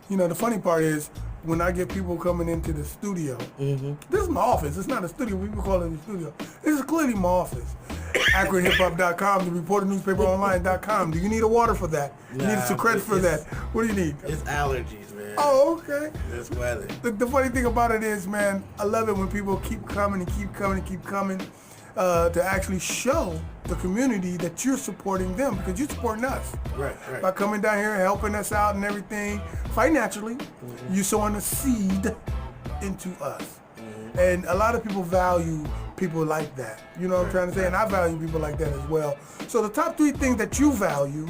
The funny part is when I get people coming into the studio, this is my office. It's not a studio. People call it a studio. This is clearly my office. AkronHipHop.com, the reporter newspaper online.com. Do you need a water for that? You need a Sucrete for that? What do you need? It's allergies, man. Oh, okay. It's weather. The funny thing about it is, man, I love it when people keep coming and keep coming and keep coming to actually show the community that you're supporting them because you're supporting us. Right. By coming down here, helping us out and everything financially, you're sowing a seed into us. And a lot of people value people like that. You know what I'm trying to say? And I value people like that as well. So the top 3 things that you value,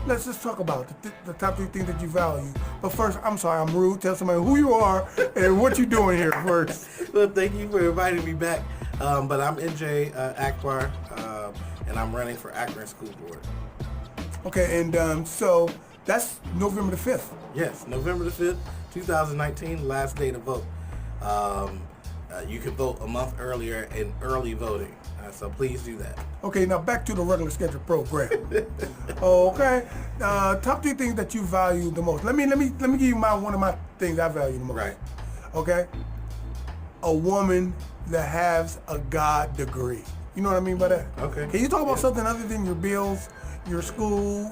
let's just talk about the top 3 things that you value. But first, I'm sorry, I'm rude. Tell somebody who you are and what you're doing here first. Well, thank you for inviting me back. But I'm NJ Akbar, and I'm running for Akron School Board. Okay, and so that's November the 5th. Yes, November the 5th, 2019, last day to vote. You can vote a month earlier in early voting, so please do that. Okay, now back to the regular scheduled program. Okay, top 3 things that you value the most. Let me give you one of my things I value the most. Right. Okay, a woman that has a God degree. You know what I mean by that? Okay. Can you talk about something other than your bills, your school,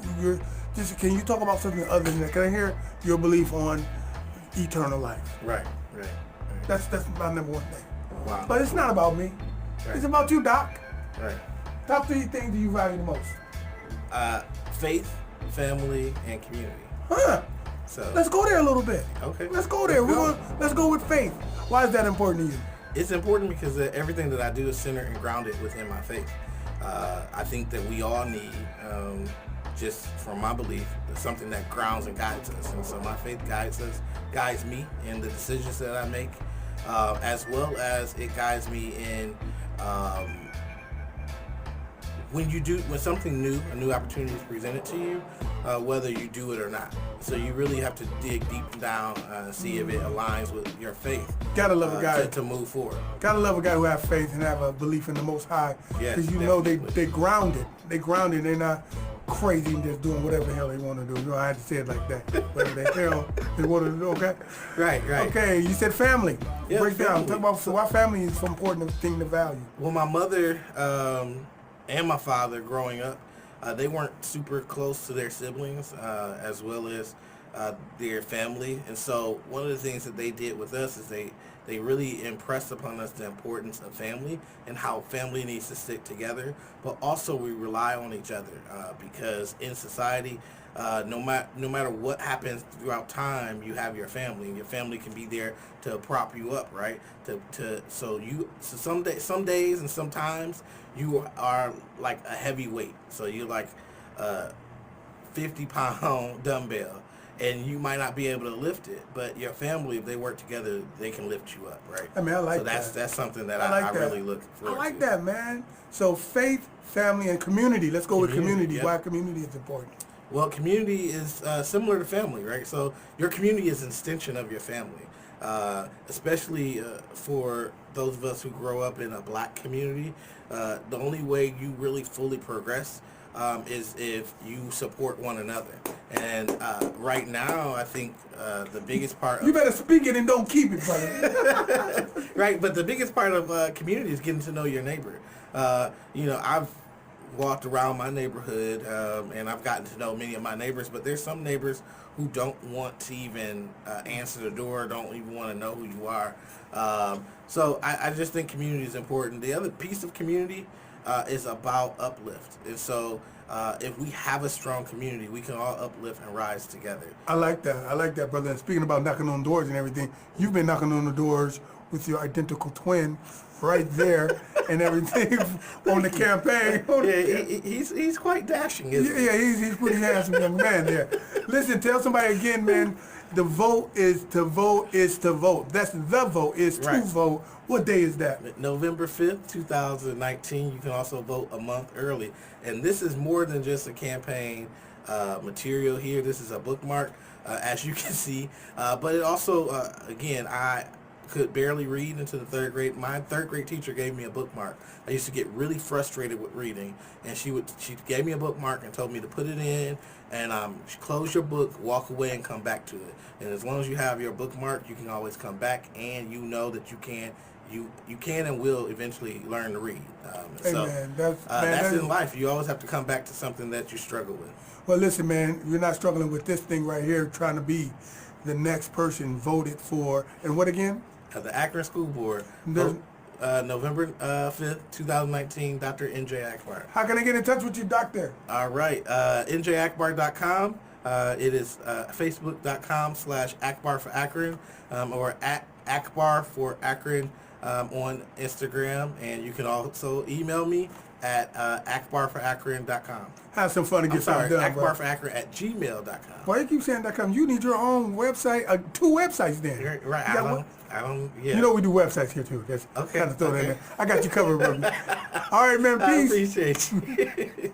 can you talk about something other than that? Can I hear your belief on eternal life? Right. That's my number 1 thing. Wow. But it's not about me. Right. It's about you, Doc. Right. Top 3 things do you value the most? Faith, family, and community. Huh. So let's go there a little bit. Okay. Let's go there. Let's go with faith. Why is that important to you? It's important because everything that I do is centered and grounded within my faith. I think that we all need, just from my belief, something that grounds and guides us. And so my faith guides me in the decisions that I make, as well as it guides me in when something new, a new opportunity is presented to you, whether you do it or not. So you really have to dig deep down and see if it aligns with your faith. Gotta love a guy to move forward. Gotta love a guy who has faith and have a belief in the Most High, because Yes, know they grounded. They grounded. They're not crazy and just doing whatever the hell they want to do. I had to say it like that. Whatever the hell they want to do. Okay. Right. Okay. You said family. Yeah, Break down. family. Talk about why family is so important thing to value. Well, my mother and my father growing up, they weren't super close to their siblings, as well as their family. And so one of the things that they did with us is they really impressed upon us the importance of family and how family needs to stick together. But also we rely on each other because in society, no matter what happens throughout time, you have your family, and your family can be there to prop you up, right? So some days and sometimes you are like a heavyweight. So you're like a 50-pound dumbbell, and you might not be able to lift it, but your family, if they work together, they can lift you up, right? I mean, I like that. So that's something that I really look forward to. I like that, man. So faith, family, and community. Let's go with community. Yep. Why community is important. Well, community is similar to family, right? So your community is an extension of your family, especially for those of us who grow up in a black community. The only way you really fully progress is if you support one another. And right now, I think the biggest part of... You better speak it and don't keep it, brother. Right, but the biggest part of community is getting to know your neighbor. I've walked around my neighborhood and I've gotten to know many of my neighbors, but there's some neighbors who don't want to even answer the door, don't even want to know who you are. So I just think community is important. The other piece of community is about uplift. And so if we have a strong community, we can all uplift and rise together. I like that, brother. And speaking about knocking on doors and everything, you've been knocking on the doors with your identical twin right there and everything on the campaign. He's quite dashing, isn't he? Yeah, he's pretty handsome young man there. Listen, tell somebody again, man, the vote is to vote is to vote. That's the vote is to Right. vote. What day is that? November 5th, 2019. You can also vote a month early. And this is more than just a campaign material here. This is a bookmark, as you can see. But it also, again, could barely read into the third grade. My third grade teacher gave me a bookmark. I used to get really frustrated with reading, and she gave me a bookmark and told me to put it in and close your book, walk away, and come back to it. And as long as you have your bookmark, you can always come back, and you know that you can and will eventually learn to read. Hey, so man, that's in life. You always have to come back to something that you struggle with. Well, listen, man, you're not struggling with this thing right here, trying to be the next person voted for. And what again? The Akron School Board. November 5th, 2019, Dr. N.J. Akbar. How can I get in touch with you, doctor? All right, njakbar.com. It is facebook.com/Akbar for Akron or at Akbar for Akron on Instagram. And you can also email me at akbarforakron.com. Have some fun and get something done, bro. akbarforakron@gmail.com. Why you keep saying .com? You need your own website, 2 websites then. Right, I don't, yeah. You know we do websites here too. That's okay. Kind of throw that in there. I got you covered, brother. All right, man, peace. I appreciate you.